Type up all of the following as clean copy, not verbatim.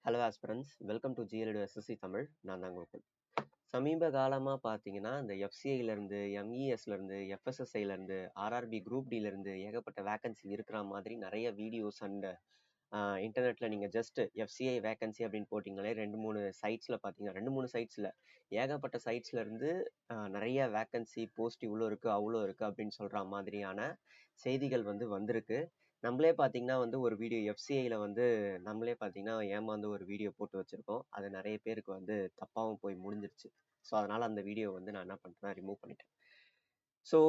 Hello aspirants, welcome to ஜிஎல்டு SSC Tamil. நான் தான் கோகுல். சமீப காலமாக பார்த்தீங்கன்னா இந்த எஃப்சிஐலேருந்து, எம்இஎஸ்லேருந்து, எஃப்எஸ்எஸ்ஐலேருந்து, ஆர்ஆர்பி குரூப் டிலேருந்து ஏகப்பட்ட வேக்கன்சி இருக்கிற மாதிரி நிறைய வீடியோஸ் அண்ட் இன்டர்நெட்டில் நீங்கள் ஜஸ்ட் எஃப்சிஐ வேக்கன்சி அப்படின்னு போட்டிங்களே 2-3 சைட்ஸில் பார்த்தீங்கன்னா 2-3 சைட்ஸில் ஏகப்பட்ட சைட்ஸ்லேருந்து நிறைய வேக்கன்சி போஸ்ட் இவ்வளோ இருக்குது அவ்வளோ இருக்குது அப்படின்னு சொல்கிற மாதிரியான செய்திகள் வந்திருக்கு. நம்மளே பார்த்தீங்கன்னா ஒரு வீடியோ எஃப்சிஐயில் நம்மளே பார்த்தீங்கன்னா ஏமாந்து ஒரு வீடியோ போட்டு வச்சுருக்கோம். அது நிறைய பேருக்கு தப்பாகவும் போய் முடிஞ்சிருச்சு. ஸோ அதனால் அந்த வீடியோ நான் என்ன பண்ணிட்டேன்னா ரிமூவ் பண்ணிட்டேன். ஸோ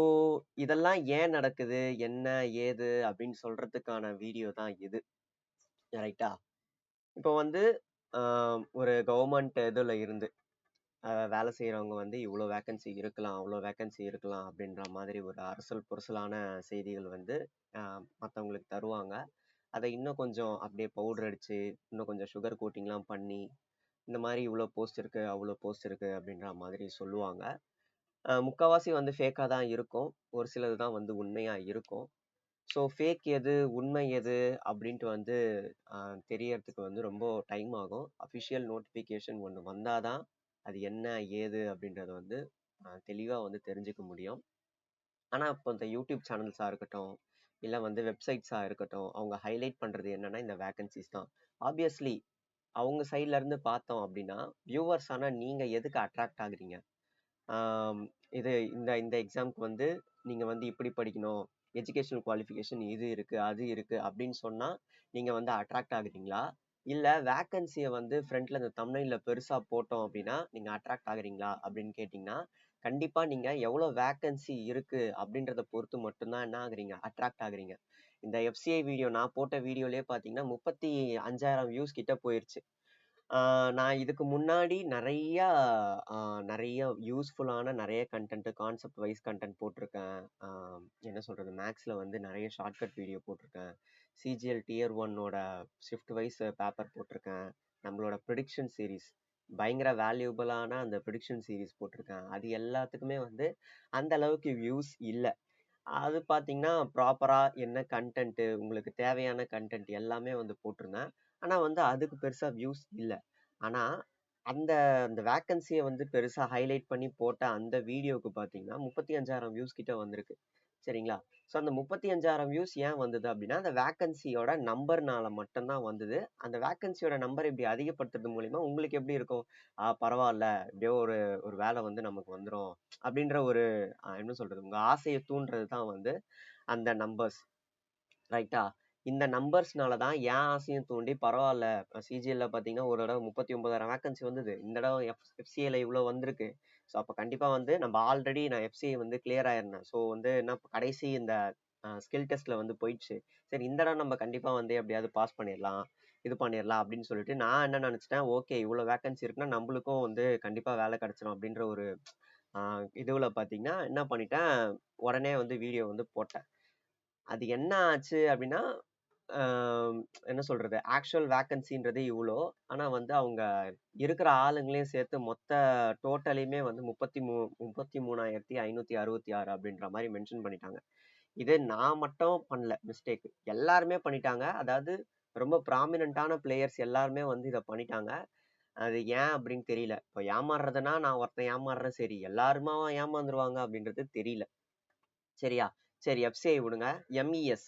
இதெல்லாம் ஏன் நடக்குது, என்ன ஏது அப்படின்னு சொல்கிறதுக்கான வீடியோ தான் இது, ரைட்டா? இப்போ ஒரு கவர்மெண்ட் இதில் இருந்து வேலை செய்கிறவங்க இவ்வளோ வேக்கன்சி இருக்கலாம் அவ்வளோ வேக்கன்சி இருக்கலாம் அப்படின்ற மாதிரி ஒரு அரசல் புரசலான செய்திகள் மற்றவங்களுக்கு தருவாங்க. அதை இன்னும் கொஞ்சம் அப்படியே பவுடர் அடித்து இன்னும் கொஞ்சம் சுகர் கோட்டிங்லாம் பண்ணி இந்த மாதிரி இவ்வளோ போஸ்ட் இருக்குது அவ்வளோ போஸ்ட் இருக்குது அப்படின்ற மாதிரி சொல்லுவாங்க. முக்கால்வாசி ஃபேக்காக தான் இருக்கும், ஒரு சிலது தான் உண்மையாக இருக்கும். ஸோ ஃபேக் எது உண்மை எது அப்படின்ட்டு தெரியறதுக்கு ரொம்ப டைம் ஆகும். அஃபிஷியல் நோட்டிஃபிகேஷன் ஒன்று வந்தால் தான் அது என்ன ஏது அப்படின்றத தெளிவாக தெரிஞ்சுக்க முடியும். ஆனால் இப்போ இந்த யூடியூப் சேனல்ஸாக இருக்கட்டும் இல்லை வெப்சைட்ஸாக இருக்கட்டும், அவங்க ஹைலைட் பண்ணுறது என்னன்னா இந்த வேக்கன்சிஸ் தான். ஆப்வியஸ்லி அவங்க சைட்லேருந்து பார்த்தோம் அப்படின்னா வியூவர்ஸ் ஆனால் நீங்கள் எதுக்கு அட்ராக்ட் ஆகுறீங்க? இது இந்த இந்த எக்ஸாமுக்கு நீங்கள் இப்படி படிக்கணும், எஜுகேஷனல் குவாலிஃபிகேஷன் இது இருக்குது அது இருக்குது அப்படின்னு சொன்னால் நீங்கள் அட்ராக்ட் ஆகுறீங்களா? இல்லை வேக்கன்சியை ஃப்ரண்ட்டில் இந்த தம்ப்நெயிலில் பெருசாக போட்டோம் அப்படின்னா நீங்கள் அட்ராக்ட் ஆகுறீங்களா அப்படின்னு கேட்டிங்கன்னா கண்டிப்பாக நீங்கள் எவ்வளோ வேக்கன்சி இருக்குது அப்படின்றத பொறுத்து மட்டும்தான் என்ன ஆகுறீங்க, அட்ராக்ட் ஆகுறீங்க. இந்த எஃப்சிஐ வீடியோ நான் போட்ட வீடியோலேயே பார்த்தீங்கன்னா 35,000 வியூஸ் கிட்ட போயிடுச்சு. நான் இதுக்கு முன்னாடி நிறைய யூஸ்ஃபுல்லான நிறைய கண்டென்ட், கான்செப்ட் வைஸ் கண்டென்ட் போட்டிருக்கேன். என்ன சொல்கிறது, மேக்ஸில் நிறைய ஷார்ட்கட் வீடியோ போட்டிருக்கேன். சிஜிஎல் டியர் 1ஓட ஷிஃப்ட் வைஸ் பேப்பர் போட்டிருக்கேன். நம்மளோட ப்ரிடிக்ஷன் சீரீஸ் பயங்கர வேல்யூபிளான அந்த ப்ரிடிக்ஷன் சீரீஸ் போட்டிருக்கேன். அது எல்லாத்துக்குமே அந்த அளவுக்கு வியூஸ் இல்லை. அது பார்த்தீங்கன்னா ப்ராப்பராக என்ன கண்டென்ட்டு உங்களுக்கு தேவையான கண்டென்ட் எல்லாமே போட்டிருந்தேன். ஆனால் அதுக்கு பெருசாக வியூஸ் இல்லை. ஆனால் அந்த அந்த வேக்கன்சியை பெருசாக ஹைலைட் பண்ணி போட்ட அந்த வீடியோவுக்கு பார்த்தீங்கன்னா 35,000 வியூஸ் கிட்ட வந்திருக்கு. சரிங்களா? ஸோ அந்த 35,000 வியூஸ் ஏன் வந்தது அப்படின்னா அந்த வேக்கன்சியோட நம்பர்னால மட்டும்தான் வந்தது. அந்த வேக்கன்சியோட நம்பர் இப்படி அதிகப்படுத்துறது மூலிமா உங்களுக்கு எப்படி இருக்கும், பரவாயில்ல இப்படியோ ஒரு ஒரு வேலை நமக்கு வந்துடும் அப்படின்ற ஒரு என்ன சொல்கிறது, உங்கள் ஆசையை தூண்டுறது தான் அந்த நம்பர்ஸ், ரைட்டா? இந்த நம்பர்ஸ்னால தான் என் ஆசையும் தூண்டி பரவாயில்ல சிஜிஎல்ல பார்த்தீங்கன்னா ஒரு தடவை 39,000 வேக்கன்சி வந்தது, இந்த தடவை எஃப்சிஏல இவ்வளோ வந்திருக்கு. ஸோ அப்போ கண்டிப்பாக நம்ம ஆல்ரெடி நான் எஃப்சிஏ கிளியர் ஆயிருந்தேன். ஸோ என்ன கடைசி இந்த ஸ்கில் டெஸ்ட்டில் போயிடுச்சு. சரி இந்த தடவை நம்ம கண்டிப்பாக எப்படியாவது பாஸ் பண்ணிடலாம், இது பண்ணிடலாம் அப்படின்னு சொல்லிட்டு நான் என்ன நினச்சிட்டேன், ஓகே இவ்வளோ வேக்கன்சி இருக்குன்னா நம்மளுக்கும் கண்டிப்பாக வேலை கிடச்சிடும் அப்படின்ற ஒரு இதுவில் பார்த்தீங்கன்னா என்ன பண்ணிட்டேன், உடனே வீடியோ போட்டேன். அது என்ன ஆச்சு அப்படின்னா என்ன சொல்கிறது, ஆக்சுவல் வேக்கன்சின்றது இவ்வளோ. ஆனால் அவங்க இருக்கிற ஆளுங்களையும் சேர்த்து மொத்த டோட்டலையுமே 33,566 அப்படின்ற மாதிரி மென்ஷன் பண்ணிட்டாங்க. இது நான் மட்டும் பண்ணல மிஸ்டேக், எல்லாருமே பண்ணிட்டாங்க. அதாவது ரொம்ப ப்ராமினென்ட்டான பிளேயர்ஸ் எல்லாருமே இதை பண்ணிட்டாங்க. அது ஏன் அப்படின்னு தெரியல. இப்போ ஏமாறுறதுனா நான் ஒருத்தன் ஏமாறுறேன், சரி எல்லாருமா ஏமாந்துருவாங்க அப்படின்றது தெரியல. சரியா? சரி எஃப்சிஐ விடுங்க. MES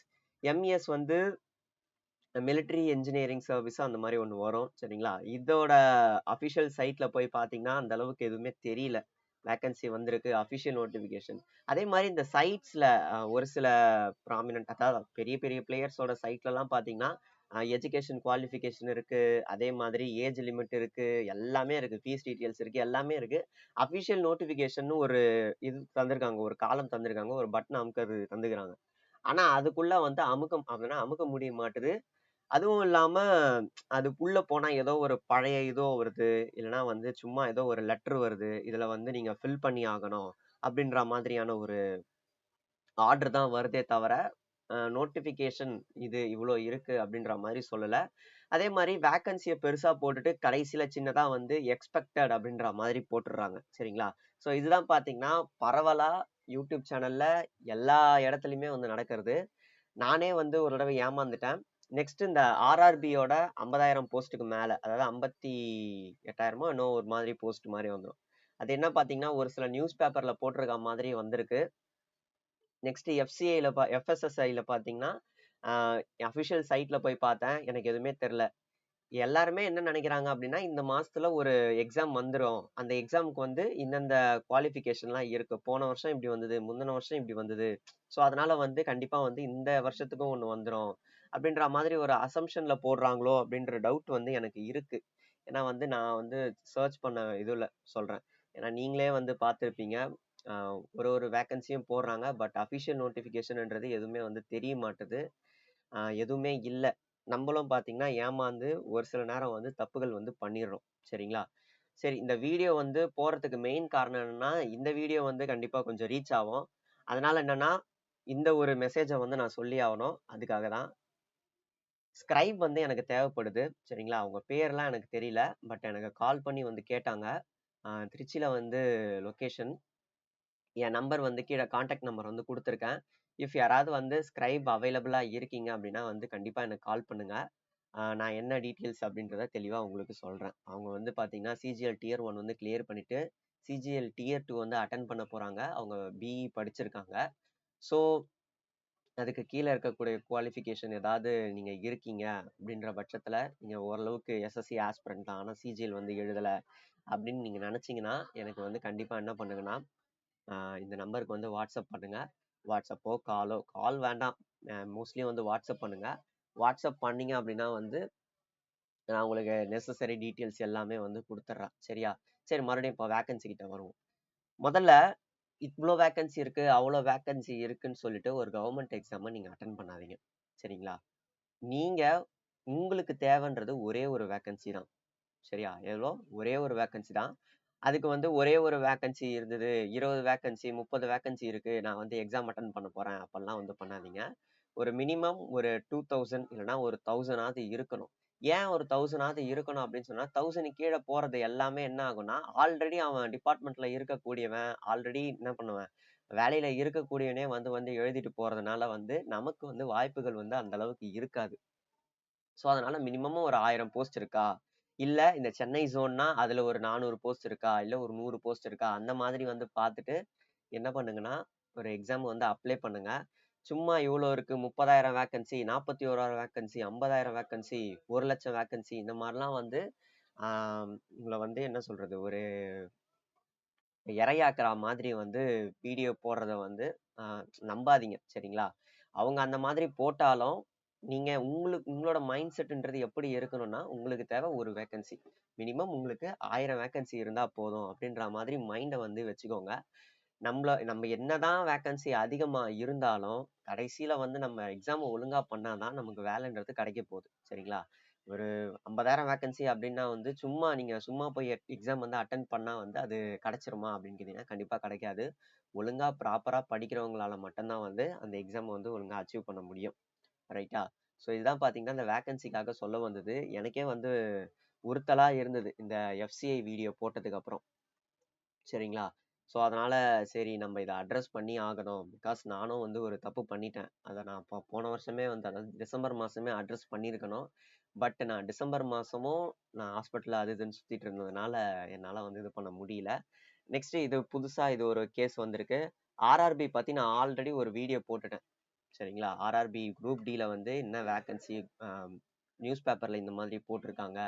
MES military engineering service அந்த மாதிரி ஒன்று வரும். சரிங்களா? இதோட அஃபிஷியல் சைட்டில் போய் பார்த்தீங்கன்னா அந்த அளவுக்கு எதுவுமே தெரியல. வேக்கன்சி வந்திருக்கு, அஃபிஷியல் நோட்டிஃபிகேஷன். அதே மாதிரி இந்த சைட்ஸில் ஒரு சில ப்ராமினென்ட், அதாவது பெரிய பெரிய பிளேயர்ஸோட சைட்லலாம் பார்த்தீங்கன்னா எஜுகேஷன் குவாலிஃபிகேஷன் இருக்குது, அதே மாதிரி ஏஜ் லிமிட் இருக்குது, எல்லாமே இருக்குது, ஃபீஸ் டீட்டெயில்ஸ் இருக்குது, எல்லாமே இருக்குது. அஃபிஷியல் நோட்டிஃபிகேஷன் ஒரு இது தந்திருக்காங்க, ஒரு காலம் தந்திருக்காங்க, ஒரு பட்டன் அமுக்கிறது தந்துக்கிறாங்க. ஆனால் அதுக்குள்ளே அமுக்க முடிய மாட்டுது. அதுவும் இல்லாம அதுக்குள்ள போனா ஏதோ ஒரு பழைய இதோ வருது, இல்லைன்னா சும்மா ஏதோ ஒரு லெட்டர் வருது, இதுல நீங்க ஃபில் பண்ணி ஆகணும் அப்படின்ற மாதிரியான ஒரு ஆர்டர் தான் வருதே தவிர நோட்டிஃபிகேஷன் இது இவ்வளோ இருக்கு அப்படின்ற மாதிரி சொல்லலை. அதே மாதிரி வேக்கன்சியை பெருசா போட்டுட்டு கடைசியில சின்னதா எக்ஸ்பெக்டட் அப்படின்ற மாதிரி போட்டுடுறாங்க. சரிங்களா? ஸோ இதுதான் பார்த்தீங்கன்னா பரவலா யூடியூப் சேனல்ல எல்லா இடத்துலையுமே நடக்கிறது. நானே ஒரு தடவை ஏமாந்துட்டேன். நெக்ஸ்ட் இந்த ஆர்ஆர்பியோட 50,000 போஸ்ட்டுக்கு மேல, அதாவது 58,000மோ இன்னும் ஒரு மாதிரி போஸ்ட் மாதிரி வந்துடும். அது என்ன பாத்தீங்கன்னா ஒரு சில நியூஸ் பேப்பர்ல போட்டிருக்க மாதிரி வந்திருக்கு. நெக்ஸ்ட் எஃப்எஸ்எஸ்ஐல பாத்தீங்கன்னா அஃபிஷியல் சைட்ல போய் பார்த்தேன், எனக்கு எதுவுமே தெரியல. எல்லாருமே என்ன நினைக்கிறாங்க அப்படின்னா இந்த மாசத்துல ஒரு எக்ஸாம் வந்துடும், அந்த எக்ஸாமுக்கு வந்து இந்தந்த குவாலிஃபிகேஷன்லாம் இருக்கு, போன வருஷம் இப்படி வந்தது, முந்தின வருஷம் இப்படி வந்தது, ஸோ அதனால வந்து கண்டிப்பா வந்து இந்த வருஷத்துக்கும் ஒன்று வந்துடும் அப்படின்ற மாதிரி ஒரு அசம்ஷன்ல போடுறாங்களோ அப்படின்ற டவுட் வந்து எனக்கு இருக்கு. ஏன்னா வந்து நான் வந்து சர்ச் பண்ண இதுல சொல்றேன். ஏன்னா நீங்களே வந்து பார்த்துருப்பீங்க, ஒரு ஒரு வேக்கன்சியும் போடுறாங்க, பட் அஃபிஷியல் நோட்டிஃபிகேஷன்ன்றது எதுவுமே வந்து தெரிய மாட்டுது, எதுவுமே இல்லை. நம்மளும் பார்த்தீங்கன்னா ஏமாந்து ஒரு சில நேரம் வந்து தப்புகள் வந்து பண்ணிடுறோம். சரிங்களா? சரி, இந்த வீடியோ வந்து போறதுக்கு மெயின் காரணம் என்னன்னா, இந்த வீடியோ வந்து கண்டிப்பா கொஞ்சம் ரீச் ஆகும். அதனால என்னன்னா, இந்த ஒரு மெசேஜை வந்து நான் சொல்லி ஆகணும். அதுக்காக தான். ஸ்கிரைப் வந்து எனக்கு தேவைப்படுது. சரிங்களா? அவங்க பேர்லாம் எனக்கு தெரியல. பட் எனக்கு கால் பண்ணி வந்து கேட்டாங்க. திருச்சியில வந்து லொகேஷன். என் நம்பர் வந்து கீழே கான்டாக்ட் நம்பர் வந்து கொடுத்துருக்கேன். இஃப் யாராவது வந்து ஸ்கிரைப் அவைலபிளா இருக்கீங்க அப்படின்னா வந்து கண்டிப்பா எனக்கு கால் பண்ணுங்க. நான் என்ன டீட்டெயில்ஸ் அப்படின்றத தெளிவா உங்களுக்கு சொல்றேன். அவங்க வந்து பார்த்தீங்கன்னா சிஜிஎல் டியர் 1 வந்து கிளியர் பண்ணிட்டு சிஜிஎல் டியர் 2 வந்து அட்டென்ட் பண்ண போறாங்க. அவங்க பிஇ படிச்சிருக்காங்க. ஸோ அதுக்கு கீழே இருக்கக்கூடிய குவாலிஃபிகேஷன் ஏதாவது நீங்க இருக்கீங்க அப்படின்ற பட்சத்துல நீங்க ஓரளவுக்கு எஸ்எஸ்சி ஆஸ்பிரண்ட் தான், ஆனா சிஜிஎல் வந்து எழுதல அப்படின்னு நீங்க நினைச்சீங்கன்னா எனக்கு வந்து கண்டிப்பா என்ன பண்ணுங்கன்னா, இந்த நம்பருக்கு வந்து வாட்ஸ்அப் பண்ணுங்க. வாட்ஸ்அப்போ காலோ, கால் வேண்டாம், மோஸ்ட்லி வந்து வாட்ஸ்அப் பண்ணுங்க. வாட்ஸ்அப் பண்ணீங்க அப்படின்னா வந்து நான் உங்களுக்கு நெசசரி டீட்டெயில்ஸ் எல்லாமே வந்து கொடுத்துட்றேன். சரியா? சரி, மறுபடியும் இப்போ வேக்கன்சி கிட்ட வருவோம். முதல்ல இவ்வளோ வேக்கன்சி இருக்கு, அவ்வளோ வேக்கன்சி இருக்குன்னு சொல்லிட்டு ஒரு கவர்மெண்ட் எக்ஸாமை நீங்க அட்டென்ட் பண்ணாதீங்க. சரிங்களா? நீங்க உங்களுக்கு தேவைன்றது ஒரே ஒரு வேக்கன்சி தான். சரியா? எவ்வளோ? ஒரே ஒரு வேக்கன்சி தான். அதுக்கு வந்து ஒரே ஒரு வேக்கன்சி இருந்தது, 20 வேக்கன்சி 30 வேக்கன்சி இருக்கு, நான் வந்து எக்ஸாம் அட்டன் பண்ண போறேன் அப்படிலாம் வந்து பண்ணாதீங்க. ஒரு மினிமம் ஒரு 2000 இல்லைன்னா ஒரு 1000ஆவது இருக்கணும். ஏன் ஒரு 1000ஆவது இருக்கணும் அப்படின்னு சொன்னா 1000 கீழே போறது எல்லாமே என்ன ஆகும்னா, ஆல்ரெடி அவன் டிபார்ட்மெண்ட்ல இருக்கக்கூடியவன், ஆல்ரெடி என்ன பண்ணுவேன், வேலையில இருக்கக்கூடியவனே வந்து வந்து எழுதிட்டு போறதுனால வந்து நமக்கு வந்து வாய்ப்புகள் வந்து அந்த அளவுக்கு இருக்காது. ஸோ அதனால மினிமமும் ஒரு 1000 போஸ்ட் இருக்கா, இல்ல இந்த சென்னை ஜோன்னா அதுல ஒரு 400 போஸ்ட் இருக்கா, இல்ல ஒரு 100 போஸ்ட் இருக்கா, அந்த மாதிரி வந்து பார்த்துட்டு என்ன பண்ணுங்கன்னா ஒரு எக்ஸாம் வந்து அப்ளை பண்ணுங்க. சும்மா இவ்வளோ இருக்கு, 30,000 வேக்கன்சி, 41,000 வேக்கன்சி, 50,000 வேக்கன்சி, 1,00,000 வேக்கன்சி, இந்த மாதிரிலாம் வந்து உங்களை வந்து என்ன சொல்றது, ஒரு இரையாக்குற மாதிரி வந்து வீடியோ போடுறத வந்து நம்பாதீங்க. சரிங்களா? அவங்க அந்த மாதிரி போட்டாலும் நீங்க உங்களோட மைண்ட் செட்ன்றது எப்படி இருக்கணும்னா, உங்களுக்கு தேவை ஒரு வேக்கன்சி, மினிமம் உங்களுக்கு 1000 வேக்கன்சி இருந்தா போதும் அப்படின்ற மாதிரி மைண்டை வந்து வச்சுக்கோங்க. நம்ம என்னதான் வேக்கன்சி அதிகமா இருந்தாலும் கடைசியில வந்து நம்ம எக்ஸாம் ஒழுங்கா பண்ணாதான் நமக்கு வேலைன்றது கிடைக்க போகுது. சரிங்களா? ஒரு 50,000 வேக்கன்சி அப்படின்னா வந்து சும்மா போய் எக்ஸாம் வந்து அட்டன் பண்ணா வந்து அது கிடைச்சிருமா அப்படின்னு கேட்டீங்கன்னா கண்டிப்பா கிடைக்காது. ஒழுங்கா ப்ராப்பரா படிக்கிறவங்களால மட்டும்தான் வந்து அந்த எக்ஸாம் வந்து ஒழுங்கா அச்சீவ் பண்ண முடியும். ரைட்டா? ஸோ இதுதான் பாத்தீங்கன்னா இந்த வேக்கன்சிக்காக சொல்ல வந்தது. எனக்கே வந்து உறுத்தலா இருந்தது இந்த எஃப்சிஐ வீடியோ போட்டதுக்கு அப்புறம். சரிங்களா? ஸோ அதனால சரி நம்ம இதை அட்ரஸ் பண்ணி ஆகணும். பிகாஸ் நானும் வந்து ஒரு தப்பு பண்ணிட்டேன். அதை நான் போன வருஷமே வந்து அதாவது டிசம்பர் மாசமே அட்ரஸ் பண்ணியிருக்கணும். பட் நான் டிசம்பர் மாசமும் நான் ஹாஸ்பிட்டல் அது இதுன்னு சுத்திட்டு இருந்ததுனால என்னால வந்து இது பண்ண முடியல. நெக்ஸ்ட் இது புதுசா இது ஒரு கேஸ் வந்திருக்கு. ஆர்ஆர்பி பத்தி நான் ஆல்ரெடி ஒரு வீடியோ போட்டுட்டேன். சரிங்களா? ஆர்ஆர்பி குரூப் டில வந்து என்ன வேக்கன்சி நியூஸ் பேப்பர்ல இந்த மாதிரி போட்டிருக்காங்க,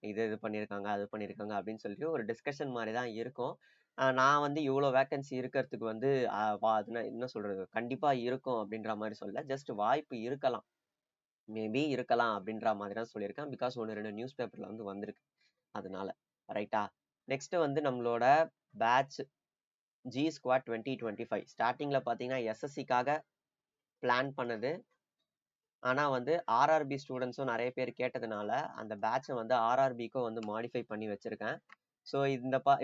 இது பண்ணியிருக்காங்க, அது பண்ணியிருக்காங்க அப்படின்னு சொல்லிட்டு ஒரு டிஸ்கஷன் மாதிரி தான் இருக்கும். நான் வந்து இவ்வளோ வேக்கன்சி இருக்கிறதுக்கு வந்து அதுனா என்ன சொல்றது, கண்டிப்பா இருக்கும் அப்படின்ற மாதிரி சொல்ல, ஜஸ்ட் வாய்ப்பு இருக்கலாம், மேபி இருக்கலாம் அப்படின்ற மாதிரி தான் சொல்லியிருக்கேன். பிகாஸ் ஒன்று ரெண்டு நியூஸ் பேப்பர்ல வந்து வந்திருக்கு, அதனால. ரைட்டா? நெக்ஸ்ட் வந்து நம்மளோட பேட்ச் ஜி ஸ்குவாட் 2025 ஸ்டார்டிங்ல பாத்தீங்கன்னா எஸ்எஸ்சிக்காக பிளான் பண்ணது. ஆனா வந்து ஆர்ஆர்பி ஸ்டூடெண்ட்ஸும் நிறைய பேர் கேட்டதுனால அந்த பேட்சை வந்து ஆர்ஆர்பிக்கும் வந்து மாடிஃபை பண்ணி வச்சிருக்கேன். ஸோ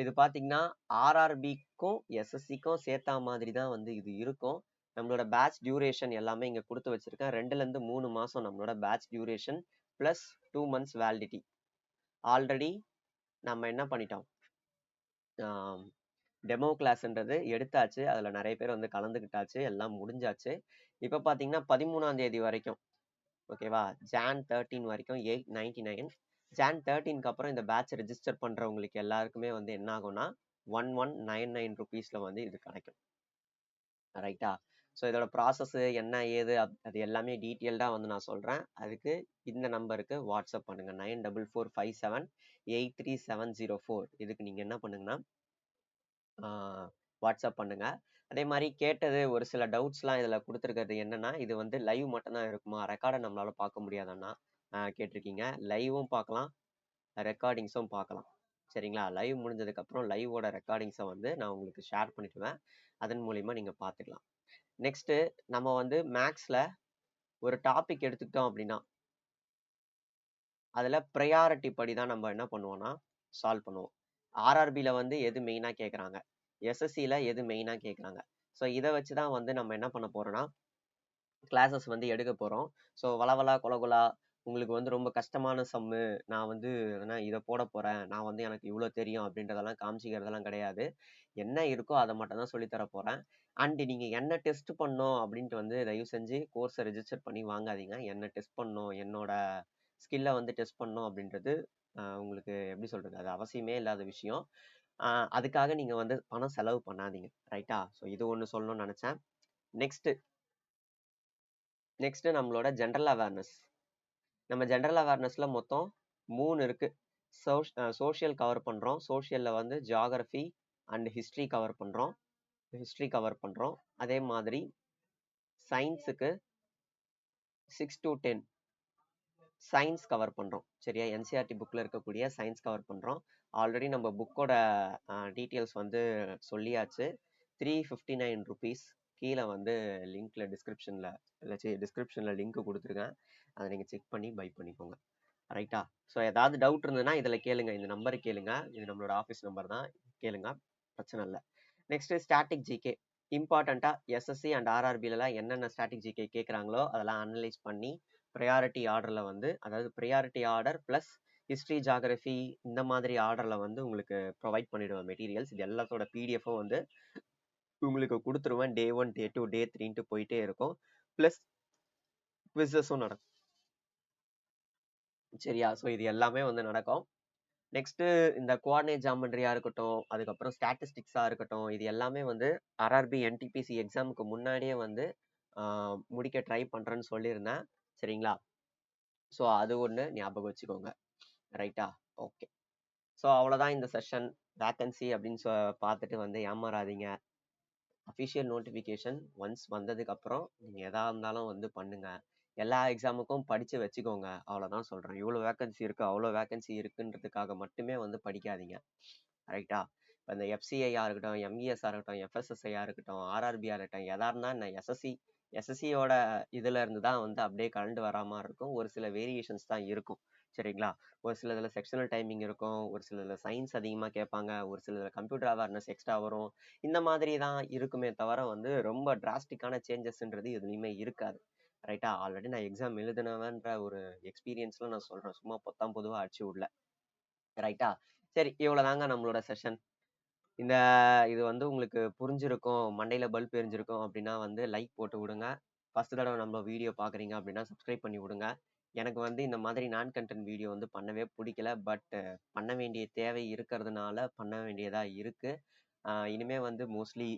இது பார்த்தீங்கன்னா ஆர்ஆர்பிக்கும் எஸ்எஸ்சிக்கும் சேர்த்தா மாதிரி தான் வந்து இது இருக்கும். நம்மளோட பேட்ச் டியூரேஷன் எல்லாமே இங்கே கொடுத்து வச்சிருக்கேன். 2லேருந்து 3 மாதம் நம்மளோட batch duration plus 2 months validity. Already நம்ம என்ன பண்ணிட்டோம், டெமோ கிளாஸ்ன்றது எடுத்தாச்சு, அதில் நிறைய பேர் வந்து கலந்துக்கிட்டாச்சு, எல்லாம் முடிஞ்சாச்சு. இப்போ பார்த்தீங்கன்னா 13ஆம் தேதி வரைக்கும் ஓகேவா? ஜான் 13 வரைக்கும் 899. ஜான் 13க்கு அப்புறம் இந்த பேட்ச் ரெஜிஸ்டர் பண்றவங்களுக்கு எல்லாருக்குமே வந்து என்ன ஆகும்னா 1199 ருபீஸ்ல வந்து இது கிடைக்கும். ரைட்டா? ஸோ இதோட ப்ராசஸ் என்ன ஏது அது எல்லாமே டீட்டெயில்டாக வந்து நான் சொல்கிறேன். அதுக்கு இந்த நம்பருக்கு வாட்ஸ்அப் பண்ணுங்க 9445783704. இதுக்கு நீங்கள் என்ன பண்ணுங்கன்னா வாட்ஸ்அப் பண்ணுங்க. அதே மாதிரி கேட்டது ஒரு சில டவுட்ஸ்லாம் இதில் கொடுத்துருக்கிறது என்னன்னா, இது வந்து லைவ் மட்டும்தான் இருக்குமா, ரெக்கார்டை நம்மளால பார்க்க முடியாதான்னா கேட்டிருக்கீங்க. லைவும் பார்க்கலாம், ரெக்கார்டிங்ஸும் பார்க்கலாம். சரிங்களா? லைவ் முடிஞ்சதுக்கப்புறம் லைவோட ரெக்கார்டிங்ஸை வந்து நான் உங்களுக்கு ஷேர் பண்ணிடுவேன். அதன் மூலிமா நீங்கள் பார்த்துக்கலாம். நெக்ஸ்ட் நம்ம வந்து மேக்ஸ்ல ஒரு டாபிக் எடுத்துக்கிட்டோம் அப்படின்னா அதுல ப்ரையாரிட்டி படி தான் நம்ம என்ன பண்ணுவோம்னா சால்வ் பண்ணுவோம். ஆர்ஆர்பியில வந்து எது மெயினா கேட்குறாங்க, எஸ்எஸ்சியில எது மெயினா கேட்குறாங்க. ஸோ இதை வச்சு தான் வந்து நம்ம என்ன பண்ண போறோம்னா கிளாஸஸ் வந்து எடுக்க போறோம். ஸோ வளவலா கொலகுலா உங்களுக்கு வந்து ரொம்ப கஷ்டமான சம்மு, நான் வந்து இதை போட போறேன், நான் வந்து எனக்கு இவ்வளோ தெரியும் அப்படின்றதெல்லாம் காமிச்சிக்கிறதெல்லாம் கிடையாது. என்ன இருக்கோ அதை மட்டும் தான் சொல்லித்தர போறேன். அண்ட் நீங்க என்ன டெஸ்ட் பண்ணணும் அப்படின்ட்டு வந்து தயவு செஞ்சு கோர்ஸை ரெஜிஸ்டர் பண்ணி வாங்காதீங்க. என்ன டெஸ்ட் பண்ணணும், என்னோட ஸ்கில்லை வந்து டெஸ்ட் பண்ணணும் அப்படின்றது உங்களுக்கு எப்படி சொல்றது, அது அவசியமே இல்லாத விஷயம். அதுக்காக நீங்க வந்து பணம் செலவு பண்ணாதீங்க. ரைட்டா? ஸோ இது ஒன்று சொல்லணும்னு நினைச்சேன். நெக்ஸ்ட் நம்மளோட ஜென்ரல் அவேர்னஸ். நம்ம ஜென்ரல் அவேர்னஸ்ல மொத்தம் 3 இருக்கு. சோஷியல் கவர் பண்றோம். சோஷியல்ல வந்து ஜியாகிரபி அண்ட் ஹிஸ்டரி கவர் பண்றோம். அதே மாதிரி சயின்ஸுக்கு 6 to 10 சயின்ஸ் கவர் பண்றோம். சரியா? என்சிஆர்டி புக்ல இருக்கக்கூடிய சயின்ஸ் கவர் பண்றோம். ஆல்ரெடி நம்ம புக்கோட டீட்டெயில்ஸ் வந்து சொல்லியாச்சு. 359 ருபீஸ். கீழே வந்து லிங்க்ல டிஸ்கிரிப்ஷன்ல லிங்க் கொடுத்துருக்கேன். அதை நீங்க செக் பண்ணி பை பண்ணிக்கோங்க. ரைட்டா? ஸோ ஏதாவது டவுட் இருந்ததுன்னா இதில் கேளுங்க, இந்த நம்பரை கேளுங்க. இது நம்மளோட ஆஃபீஸ் நம்பர் தான், கேளுங்க, பிரச்சனை இல்லை. Next static GK. இம்பார்ட்டண்டா எஸ்எஸ்சி அண்ட் ஆர்ஆர்பிலாம் என்னென்ன ஸ்டாட்டிக் ஜிகே கேட்குறாங்களோ அதெல்லாம் அனலைஸ் பண்ணி ப்ரையாரிட்டி ஆர்டர்ல வந்து, அதாவது priority order plus history geography இந்த மாதிரி ஆர்டர்ல வந்து உங்களுக்கு ப்ரொவைட் பண்ணிடுவேன் மெட்டீரியல்ஸ். இது எல்லாத்தோட பிடிஎஃப்பும் வந்து உங்களுக்கு கொடுத்துருவேன். டே 1, டே 2, டே 3ன்ட்டு போயிட்டே இருக்கும். பிளஸ் குவிஸஸும் நடக்கும். சரியா? ஸோ இது எல்லாமே வந்து நடக்கும். நெக்ஸ்ட் இந்த கோஆர்டினேட் ஜாமெண்ட்ரியா இருக்கட்டும், அதுக்கப்புறம் ஸ்டாட்டிஸ்டிக்ஸா இருக்கட்டும், இது எல்லாமே வந்து ஆர்ஆர்பி என்டிபிசி எக்ஸாமுக்கு முன்னாடியே வந்து முடிக்க ட்ரை பண்றேன்னு சொல்லியிருந்தேன். சரிங்களா? ஸோ அது ஒன்று ஞாபகம் வச்சுக்கோங்க. ரைட்டா? ஓகே. ஸோ அவ்வளோதான் இந்த செஷன். வேக்கன்சி அப்படின்னு பார்த்துட்டு வந்து ஏமாறாதீங்க. அஃபிஷியல் நோட்டிஃபிகேஷன் ஒன்ஸ் வந்ததுக்கப்புறம் நீங்கள் எதா இருந்தாலும் வந்து பண்ணுங்க. எல்லா எக்ஸாமுக்கும் படித்து வச்சுக்கோங்க. அவ்வளோதான் சொல்கிறேன். இவ்வளோ வேக்கன்சி இருக்குது, அவ்வளோ வேக்கன்சி இருக்குன்றதுக்காக மட்டுமே வந்து படிக்காதீங்க. ரைட்டா? இப்போ இந்த எஃப்சிஐயா இருக்கட்டும், எம்இஎஸ்ஆ இருக்கட்டும், எஃப்எஸ்எஸ்ஐயா இருக்கட்டும், ஆர்ஆர்பியா இருக்கட்டும், எதா இருந்தால் இந்த எஸ்எஸ்சியோட இதில் இருந்து தான் வந்து அப்படியே கலந்து வரா மாதிரி இருக்கும். ஒரு சில வேரியேஷன்ஸ் தான் இருக்கும். சரிங்களா? ஒரு சில இதில் செக்ஷனல் டைமிங் இருக்கும், ஒரு சில இதில் சயின்ஸ் அதிகமாக கேட்பாங்க, ஒரு சில இதில் கம்ப்யூட்டர் அவேர்னஸ் எக்ஸ்ட்ரா வரும். இந்த மாதிரி தான் இருக்குமே தவிர வந்து ரொம்ப டிராஸ்டிக்கான சேஞ்சஸ்ன்றது எதுலையுமே இருக்காது. ரைட்டா? ஆல்ரெடி நான் எக்ஸாம் எழுதுனவன்ற ஒரு எக்ஸ்பீரியன்ஸ்ல நான் சொல்றேன், சும்மா பொத்தாம் பொதுவாக அடிச்சு விடல. ரைட்டா? சரி, இவ்வளோதாங்க நம்மளோட செஷன். இது வந்து உங்களுக்கு புரிஞ்சிருக்கும், மண்டையில பல்ப் எரிஞ்சிருக்கும் அப்படின்னா வந்து லைக் போட்டு விடுங்க. ஃபர்ஸ்ட் தடவை நம்ம வீடியோ பார்க்குறீங்க அப்படின்னா சப்ஸ்கிரைப் பண்ணி விடுங்க. எனக்கு வந்து இந்த மாதிரி நான் கண்டென்ட் வீடியோ வந்து பண்ணவே பிடிக்கல, பட் பண்ண வேண்டிய தேவை இருக்கிறதுனால பண்ண வேண்டியதா இருக்கு. இனிமே வந்து மோஸ்ட்லி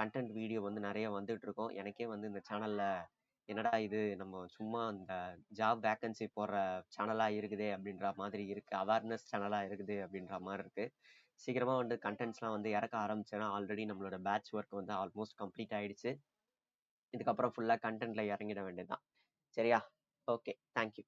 கண்டென்ட் வீடியோ வந்து நிறைய வந்துட்டு இருக்கோம். எனக்கே வந்து இந்த சேனல்ல என்னடா இது, நம்ம சும்மா இந்த ஜாப் வேக்கன்சி போடுற சேனலா இருக்குதே அப்படின்ற மாதிரி இருக்கு, அவேர்னஸ் சேனலா இருக்குது அப்படின்ற மாதிரி இருக்கு. சீக்கிரமா வந்து கண்டென்ட்ஸ்லாம் வந்து இறக்க ஆரம்பிச்சேன்னா ஆல்ரெடி நம்மளோட பேட்ச் ஒர்க் வந்து ஆல்மோஸ்ட் கம்ப்ளீட் ஆயிடுச்சு. இதுக்கப்புறம் ஃபுல்லா கண்டென்ட்ல இறங்கிட வேண்டியதுதான். சரியா? Okay, thank you.